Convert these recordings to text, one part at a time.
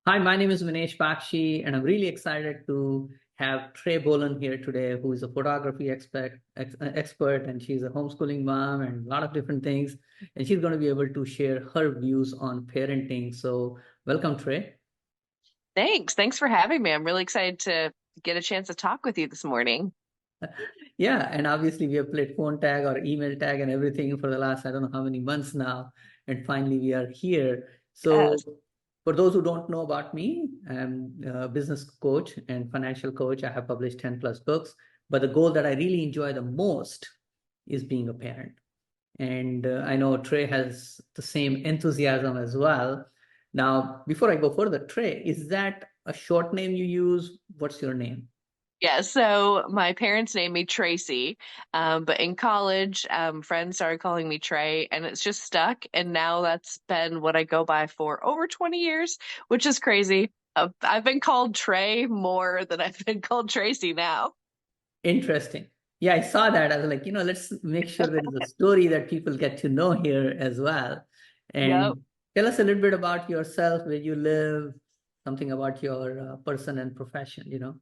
Hi, my name is Minesh Baxi, and I'm really excited to have Trae Bohlen here today, who is a photography expert, and she's a homeschooling mom and a lot of different things. And she's going to be able to share her views on parenting. So, welcome, Trae. Thanks. Thanks for having me. I'm really excited to get a chance to talk with you this morning. Yeah, and obviously we have played phone tag or email tag and everything for the last I don't know how many months now, and finally we are here. So Yes. for those who don't know about me, I'm a business coach and financial coach. I have published 10 plus books, but the goal that I really enjoy the most is being a parent. And I know Trey has the same enthusiasm as well. Now, before I go further, Trey, is that a short name you use? What's your name? Yeah, so my parents named me Tracy, but in college, friends started calling me Trey, and it's just stuck. And now that's been what I go by for over 20 years, which is crazy. I've been called Trey more than I've been called Tracy now. Interesting. Yeah, I saw that. I was like, let's make sure there is a story that people get to know here as well. Yep. And tell us a little bit about yourself, where you live, something about your person and profession.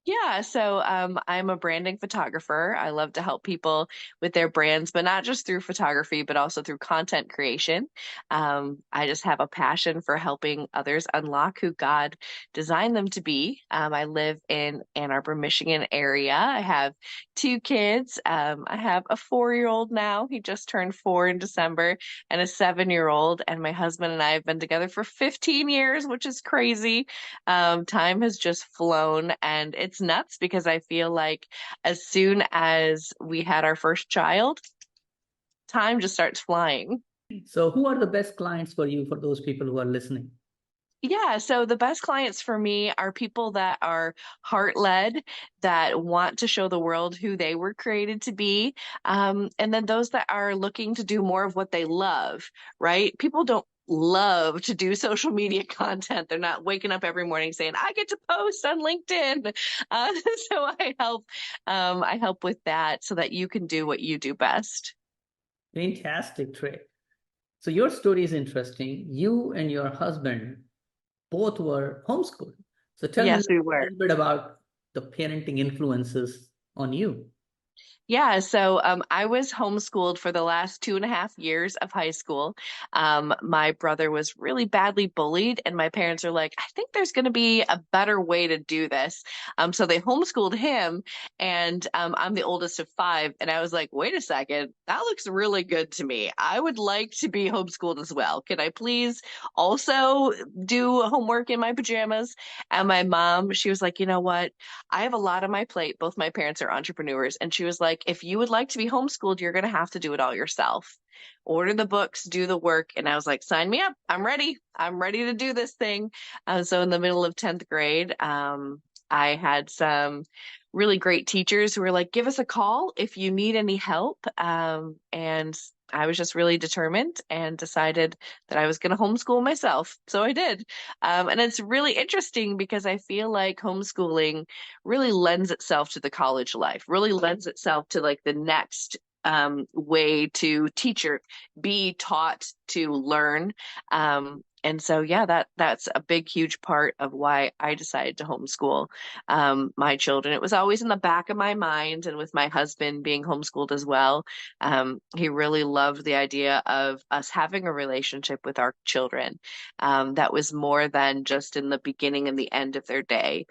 Yeah, so I'm a branding photographer. I love to help people with their brands, but not just through photography, but also through content creation. I just have a passion for helping others unlock who God designed them to be. I live in Ann Arbor, Michigan area. I have two kids. I have a 4-year-old now. He just turned 4 in December, and a 7-year-old. And my husband and I have been together for 15 years, which is crazy. Time has just flown and it's nuts because I feel like as soon as we had our first child, time just starts flying. So, who are the best clients for you, for those people who are listening? Yeah, so the best clients for me are people that are heart-led, that want to show the world who they were created to be, and then those that are looking to do more of what they love, right? People don't love to do social media content. They're not waking up every morning saying, "I get to post on LinkedIn." Uh, so I help with that so that you can do what you do best. Fantastic, Trey. So, your story is interesting. You and your husband both were homeschooled. So, tell me Yes, we a were. little bit about the parenting influences on you. Yeah, so I was homeschooled for the last 2.5 years of high school. My brother was really badly bullied, and my parents are like, I think there's going to be a better way to do this. So they homeschooled him, and I'm the oldest of five. And I was like, wait a second, that looks really good to me. I would like to be homeschooled as well. Can I please also do homework in my pajamas? And my mom, she was like, you know what? I have a lot on my plate. Both my parents are entrepreneurs. And she was like, if you would like to be homeschooled, you're going to have to do it all yourself. Order the books, do the work. And I was like, sign me up. I'm ready. I'm ready to do this thing. So in the middle of 10th grade, I had some really great teachers who were like, give us a call if you need any help. And I was just really determined and decided that I was going to homeschool myself. So I did. And it's really interesting because I feel like homeschooling really lends itself to the college life, really lends itself to like the next way to teach or be taught to learn. And so, yeah, that's a big, huge part of why I decided to homeschool my children. It was always in the back of my mind, and with my husband being homeschooled as well, he really loved the idea of us having a relationship with our children that was more than just in the beginning and the end of their day.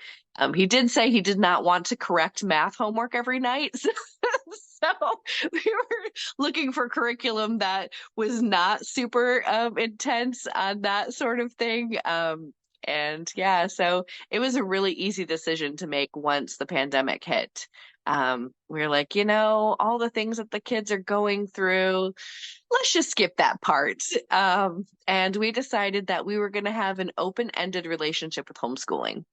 He did say he did not want to correct math homework every night. So we were looking for curriculum that was not super intense on that sort of thing. And yeah, so it was a really easy decision to make once the pandemic hit. We were like, all the things that the kids are going through, let's just skip that part. And we decided that we were going to have an open-ended relationship with homeschooling.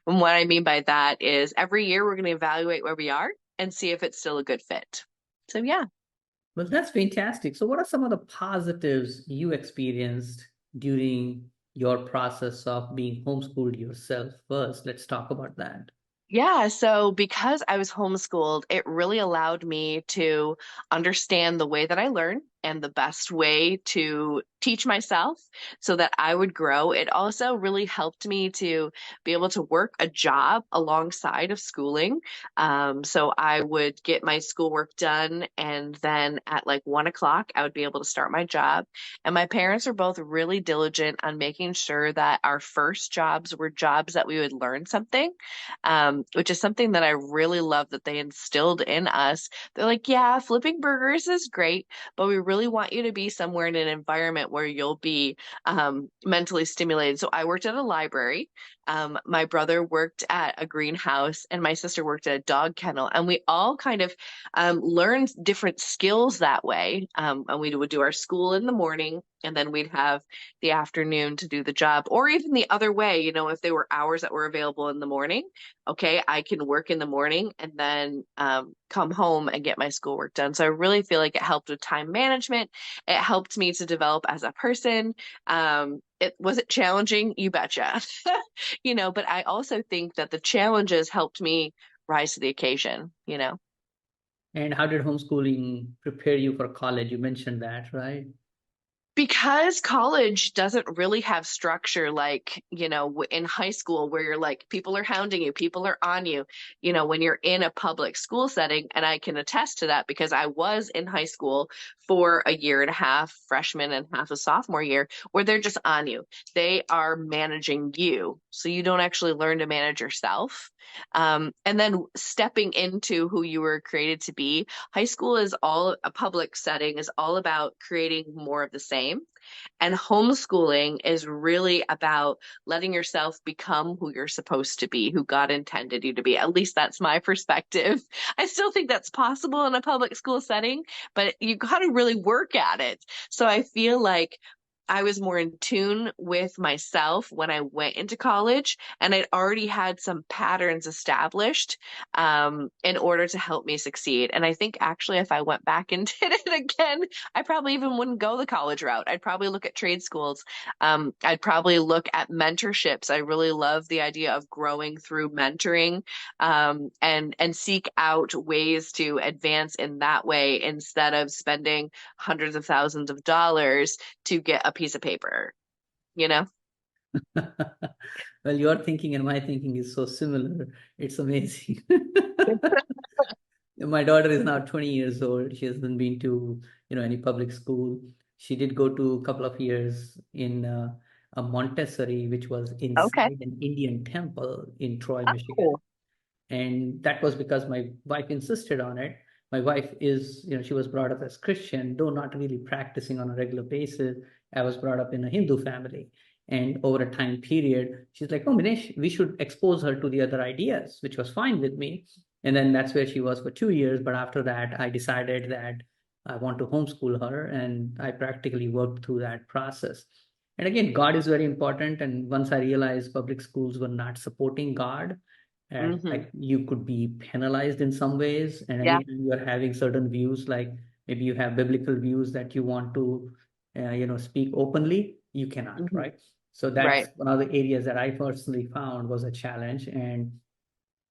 And what I mean by that is every year we're going to evaluate where we are and see if it's still a good fit. So yeah. Well, that's fantastic. So, what are some of the positives you experienced during your process of being homeschooled yourself? First, let's talk about that. Yeah, so because I was homeschooled, it really allowed me to understand the way that I learn. and the best way to teach myself so that I would grow. It also really helped me to be able to work a job alongside of schooling. So I would get my schoolwork done, and then at like 1 o'clock, I would be able to start my job. And my parents are both really diligent on making sure that our first jobs were jobs that we would learn something, which is something that I really love that they instilled in us. They're like, yeah, flipping burgers is great, but we really want you to be somewhere in an environment where you'll be mentally stimulated. So I worked at a library. My brother worked at a greenhouse, and my sister worked at a dog kennel. And we all kind of learned different skills that way. And we would do our school in the morning, and then we'd have the afternoon to do the job, or even the other way, if there were hours that were available in the morning, okay, I can work in the morning and then come home and get my schoolwork done. So I really feel like it helped with time management. It helped me to develop as a person. It was it challenging? You betcha. But I also think that the challenges helped me rise to the occasion. And how did homeschooling prepare you for college? You mentioned that, right? Because college doesn't really have structure like, in high school where you're like, people are hounding you, people are on you, when you're in a public school setting. And I can attest to that because I was in high school for a year and a half, freshman and half a sophomore year, where they're just on you. They are managing you. So you don't actually learn to manage yourself. And then stepping into who you were created to be. High school is all a public setting, is all about creating more of the same. And homeschooling is really about letting yourself become who you're supposed to be, who God intended you to be. At least that's my perspective. I still think that's possible in a public school setting, but you got to really work at it. So I feel like I was more in tune with myself when I went into college, and I'd already had some patterns established in order to help me succeed. And I think actually, if I went back and did it again, I probably even wouldn't go the college route. I'd probably look at trade schools. I'd probably look at mentorships. I really love the idea of growing through mentoring, and seek out ways to advance in that way instead of spending hundreds of thousands of dollars to get a piece of paper, you know? Well, your thinking and my thinking is so similar. It's amazing. My daughter is now 20 years old. She hasn't been to, any public school. She did go to a couple of years in a Montessori, which was Okay. inside an Indian temple in Troy, Michigan. Oh, And that was because my wife insisted on it. My wife is, she was brought up as Christian, though not really practicing on a regular basis. I was brought up in a Hindu family. And over a time period, she's like, oh, Minesh, we should expose her to the other ideas, which was fine with me. And then that's where she was for 2 years. But after that, I decided that I want to homeschool her. And I practically worked through that process. And again, God is very important. And once I realized public schools were not supporting God, and hmm. like you could be penalized in some ways, and Yeah. anytime you are having certain views, like maybe you have biblical views that you want to speak openly, you cannot, Hmm. right? So that's Right. one of the areas that I personally found was a challenge. And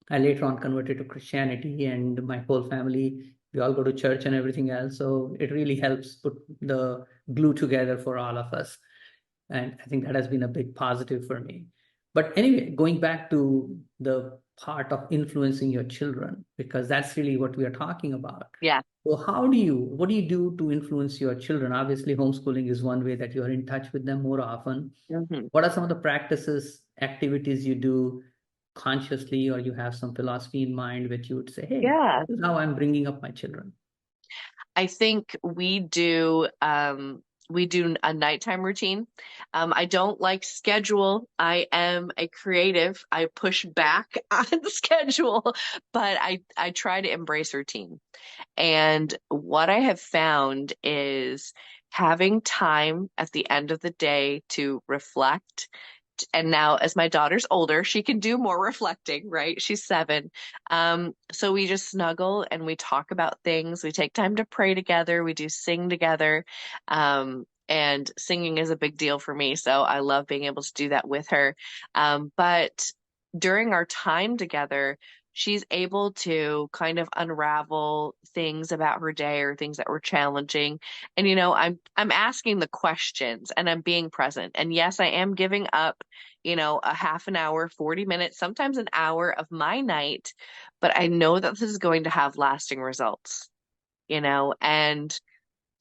I later on converted to Christianity, and my whole family, we all go to church and everything else, so it really helps put the glue together for all of us. And I think that has been a big positive for me. But anyway, going back to the part of influencing your children, because that's really what we are talking about. Yeah. So what do you do to influence your children? Obviously, homeschooling is one way that you are in touch with them more often. Hmm. What are some of the practices, activities you do consciously, or you have some philosophy in mind which you would say, hey, Yeah. this is how I'm bringing up my children? I think we do a nighttime routine. I don't like schedule. I am a creative. I push back on schedule, but I try to embrace routine. And what I have found is having time at the end of the day to reflect. And now, as my daughter's older, she can do more reflecting, right? She's 7. So we just snuggle and we talk about things. We take time to pray together. We do sing together. And singing is a big deal for me. So I love being able to do that with her. But during our time together, she's able to kind of unravel things about her day or things that were challenging. And I'm asking the questions and I'm being present. And yes, I am giving up, a half an hour, 40 minutes, sometimes an hour of my night, but I know that this is going to have lasting results, and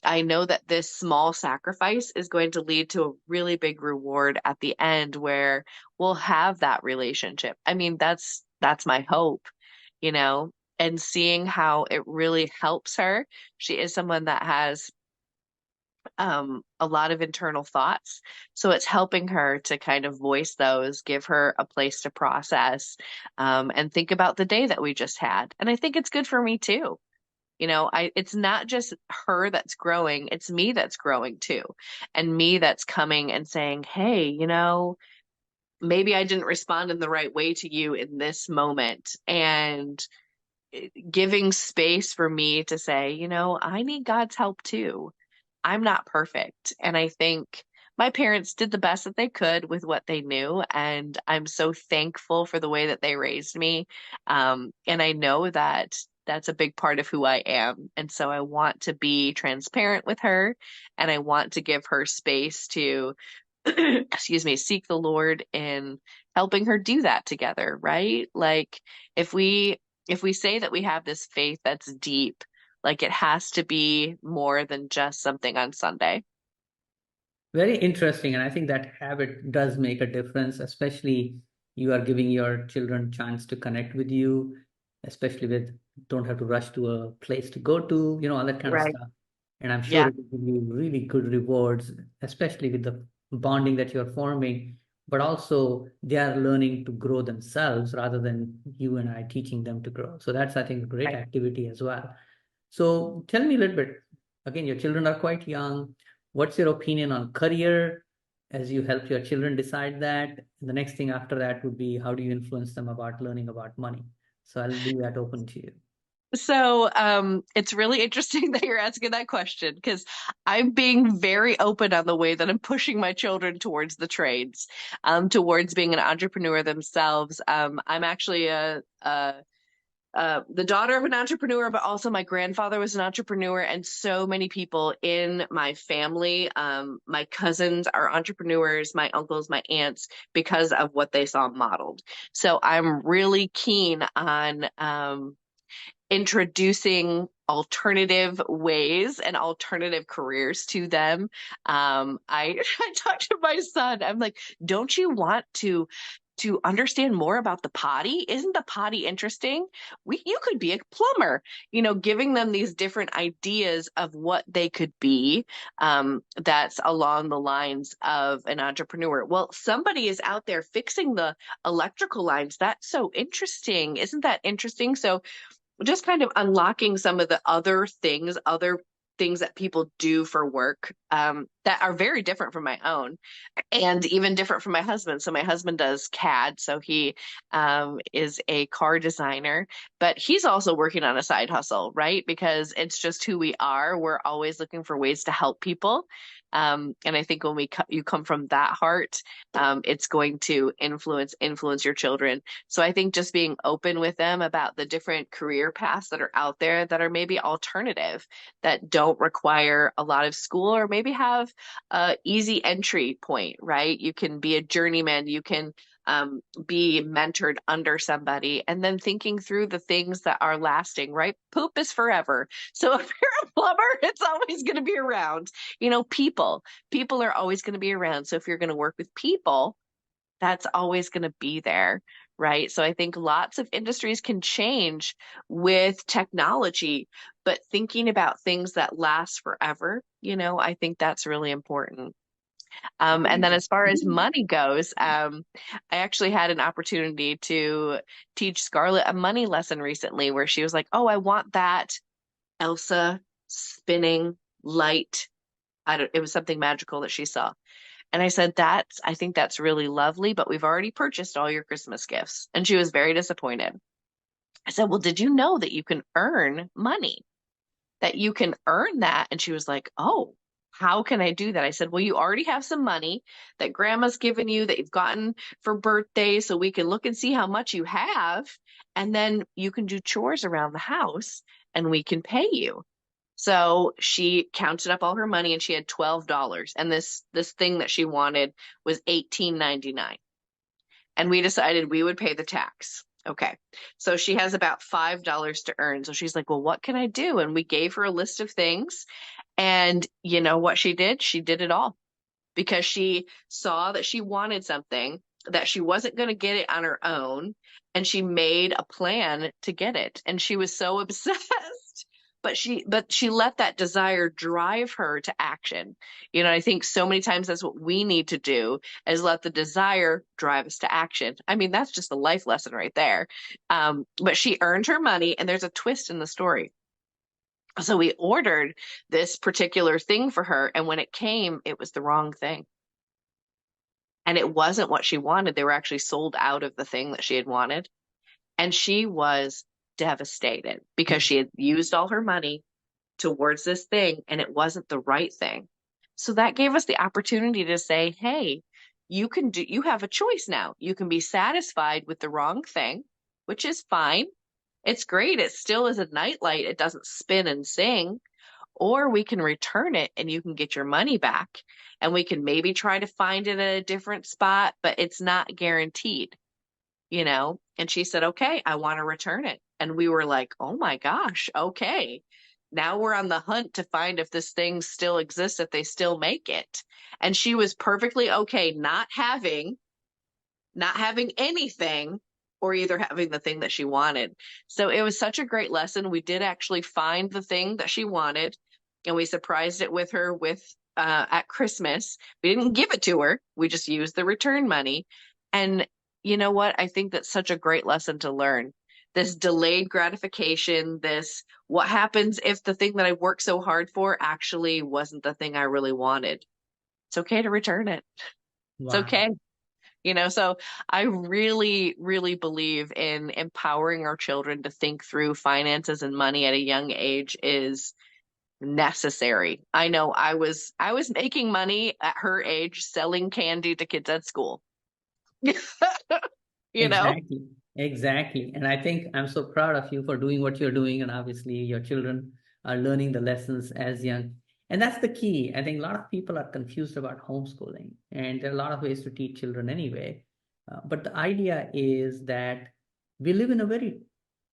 I know that this small sacrifice is going to lead to a really big reward at the end where we'll have that relationship. I mean, that's my hope, you know, and seeing how it really helps her. She is someone that has a lot of internal thoughts. So it's helping her to kind of voice those, give her a place to process, and think about the day that we just had. And I think it's good for me too. It's not just her that's growing, it's me that's growing too. And me that's coming and saying, hey, maybe I didn't respond in the right way to you in this moment. And giving space for me to say, I need God's help too. I'm not perfect. And I think my parents did the best that they could with what they knew. And I'm so thankful for the way that they raised me. And I know that that's a big part of who I am. And so I want to be transparent with her and I want to give her space to, excuse me, seek the Lord in helping her do that together, right? Like if we say that we have this faith that's deep, like it has to be more than just something on Sunday. Very interesting. And I think that habit does make a difference, especially you are giving your children chance to connect with you, especially with don't have to rush to a place to go to, all that kind of Right. stuff. And I'm sure Yeah. it will give you really good rewards, especially with the bonding that you're forming, but also they are learning to grow themselves rather than you and I teaching them to grow. So that's, I think, a great Right. activity as well. So tell me a little bit, again, your children are quite young. What's your opinion on career as you help your children decide that? And the next thing after that would be how do you influence them about learning about money? So I'll leave that open to you. So, it's really interesting that you're asking that question because I'm being very open on the way that I'm pushing my children towards the trades, towards being an entrepreneur themselves. I'm actually the daughter of an entrepreneur, but also my grandfather was an entrepreneur, and so many people in my family, my cousins are entrepreneurs, my uncles, my aunts, because of what they saw modeled. So I'm really keen on introducing alternative ways and alternative careers to them. I talked to my son. I'm like, don't you want to understand more about the potty? Isn't the potty interesting? You could be a plumber, giving them these different ideas of what they could be, that's along the lines of an entrepreneur. Well, somebody is out there fixing the electrical lines. That's so interesting. Isn't that interesting? So just kind of unlocking some of the other things that people do for work, that are very different from my own and even different from my husband. So my husband does CAD, so he is a car designer, but he's also working on a side hustle, right? Because it's just who we are. We're always looking for ways to help people. And I think when you come from that heart, it's going to influence your children. So I think just being open with them about the different career paths that are out there that are maybe alternative, that don't require a lot of school or maybe have a easy entry point, right? You can be a journeyman, you can be mentored under somebody, and then thinking through the things that are lasting, right? Poop is forever. So if you're a plumber, it's always going to be around. People are always going to be around. So if you're going to work with people, that's always going to be there, right? So I think lots of industries can change with technology, but thinking about things that last forever, I think that's really important. And then as far as money goes, I actually had an opportunity to teach Scarlett a money lesson recently where she was like, "Oh, I want that Elsa spinning light." It was something magical that she saw. And I said, I think that's really lovely, but we've already purchased all your Christmas gifts. And she was very disappointed. I said, well, did you know that you can earn money? That you can earn that? And she was like, oh. how can I do that? I said, well, you already have some money that grandma's given you that you've gotten for birthday, so we can look and see how much you have, and then you can do chores around the house and we can pay you. So she counted up all her money and she had $12. And this thing that she wanted was $18.99. And we decided we would pay the tax. Okay. So she has about $5 to earn. So she's like, well, what can I do? And we gave her a list of things. And you know what she did? She did it all because she saw that she wanted something, that she wasn't going to get it on her own. And she made a plan to get it. And she was so obsessed. But she let that desire drive her to action. You know, I think so many times that's what we need to do is let the desire drive us to action. I mean, that's just a life lesson right there. But she earned her money, and there's a twist in the story. So we ordered this particular thing for her, and when it came, it was the wrong thing. And it wasn't what she wanted. They were actually sold out of the thing that she had wanted. And she was devastated because she had used all her money towards this thing and it wasn't the right thing. So that gave us the opportunity to say, hey, you have a choice now. You can be satisfied with the wrong thing, which is fine. It's great. It still is a nightlight. It doesn't spin and sing. Or we can return it and you can get your money back. And we can maybe try to find it at a different spot, but it's not guaranteed, you know? And she said, okay, I want to return it. And we were like, oh my gosh, okay. Now we're on the hunt to find if this thing still exists, if they still make it. And she was perfectly okay not having anything or either having the thing that she wanted. So it was such a great lesson. We did actually find the thing that she wanted and we surprised it with her at Christmas. We didn't give it to her. We just used the return money. And you know what? I think that's such a great lesson to learn. This delayed gratification, this what happens if the thing that I worked so hard for actually wasn't the thing I really wanted. It's okay to return it. It's Wow. okay. You know, so I really, really believe in empowering our children to think through finances and money at a young age is necessary. I know I was making money at her age selling candy to kids at school. You know? Exactly. Exactly. And I think I'm so proud of you for doing what you're doing. And obviously, your children are learning the lessons as young. And that's the key. I think a lot of people are confused about homeschooling, and there are a lot of ways to teach children anyway. But the idea is that we live in a very,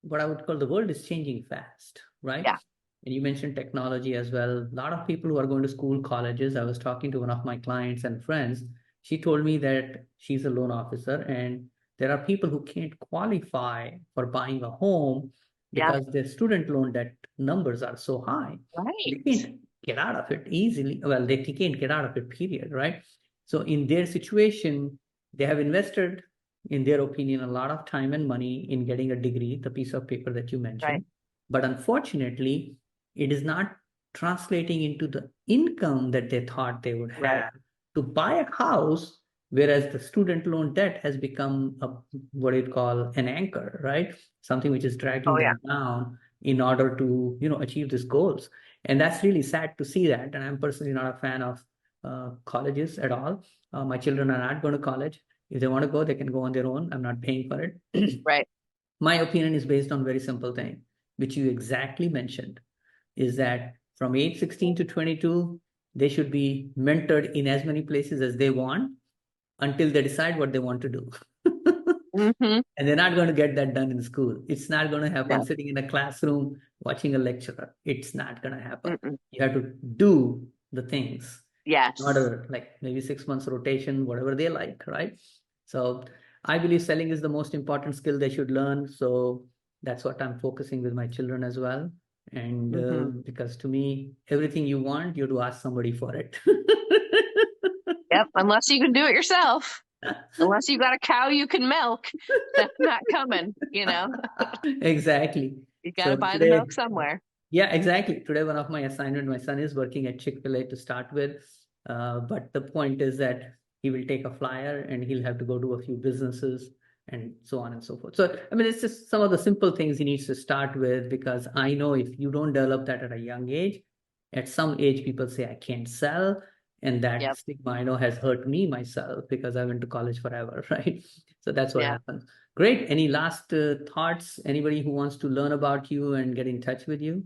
what I would call, the world is changing fast, right? Yeah, And you mentioned technology as well. A lot of people who are going to school, colleges. I was talking to one of my clients and friends. She told me that she's a loan officer, and there are people who can't qualify for buying a home yeah, because their student loan debt numbers are so high. They right. can't get out of it easily. Well, they can't get out of it, period, right? So in their situation, they have invested, in their opinion, a lot of time and money in getting a degree, the piece of paper that you Right, mentioned. But unfortunately, it is not translating into the income that they thought they would right. have to buy a house, whereas the student loan debt has become a, what do you call, an anchor, right? Something which is dragging Oh yeah, them down in order to, achieve these goals. And that's really sad to see that. And I'm personally not a fan of colleges at all. My children are not going to college. If they want to go, they can go on their own. I'm not paying for it. right. My opinion is based on very simple thing, which you exactly mentioned, is that from age 16 to 22, they should be mentored in as many places as they want until they decide what they want to do. Mm-hmm. And they're not going to get that done in school. It's not going to happen No. sitting in a classroom watching a lecturer. It's not going to happen. Mm-mm. You have to do the things in Yes. order, like maybe 6 months rotation, whatever they like, right? So I believe selling is the most important skill they should learn. So that's what I'm focusing with my children as well. And Mm-hmm. because to me, everything you want, you have to ask somebody for it. Yep. Unless you can do it yourself. Unless you've got a cow you can milk, that's not coming, you know? Exactly. You got So to buy the today, milk somewhere. yeah, exactly. Today, one of my assignment, my son is working at Chick-fil-A to start with. But the point is that he will take a flyer and he'll have to go to a few businesses and so on and so forth. So, I mean, it's just some of the simple things he needs to start with, because I know if you don't develop that at a young age, At some age, people say I can't sell. And that Yep. stigma I know has hurt me myself because I went to college forever, right? So that's what Yeah. happens. Great. Any last thoughts? Anybody who wants to learn about you and get in touch with you?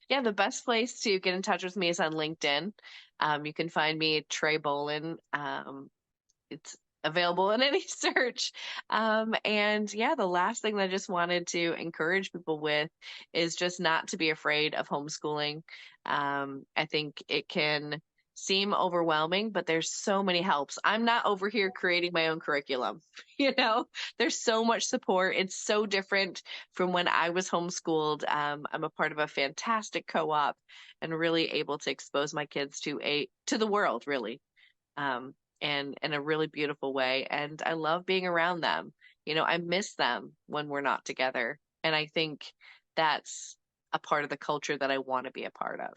Yeah, the best place to get in touch with me is on LinkedIn. You can find me at Trae Bohlen. It's available in any search. And yeah, the last thing that I just wanted to encourage people with is just not to be afraid of homeschooling. I think it can seem overwhelming, but there's so many helps. I'm not over here creating my own curriculum. You know, there's so much support. It's so different from when I was homeschooled. I'm a part of a fantastic co-op and really able to expose my kids to the world, really. And in a really beautiful way. And I love being around them. You know, I miss them when we're not together. And I think that's a part of the culture that I want to be a part of.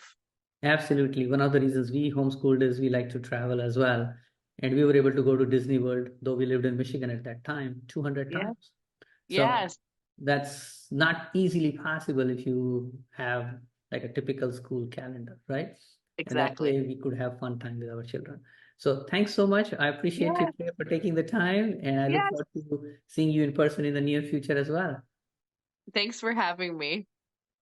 Absolutely. One of the reasons we homeschooled is we like to travel as well. And we were able to go to Disney World, though we lived in Michigan at that time, 200 Yeah. times. So Yes, that's not easily possible if you have like a typical school calendar, right? And that exactly. way we could have fun time with our children. So thanks so much. I appreciate you Yeah. Claire, for taking the time, and I look Yes. forward to seeing you in person in the near future as well. Thanks for having me.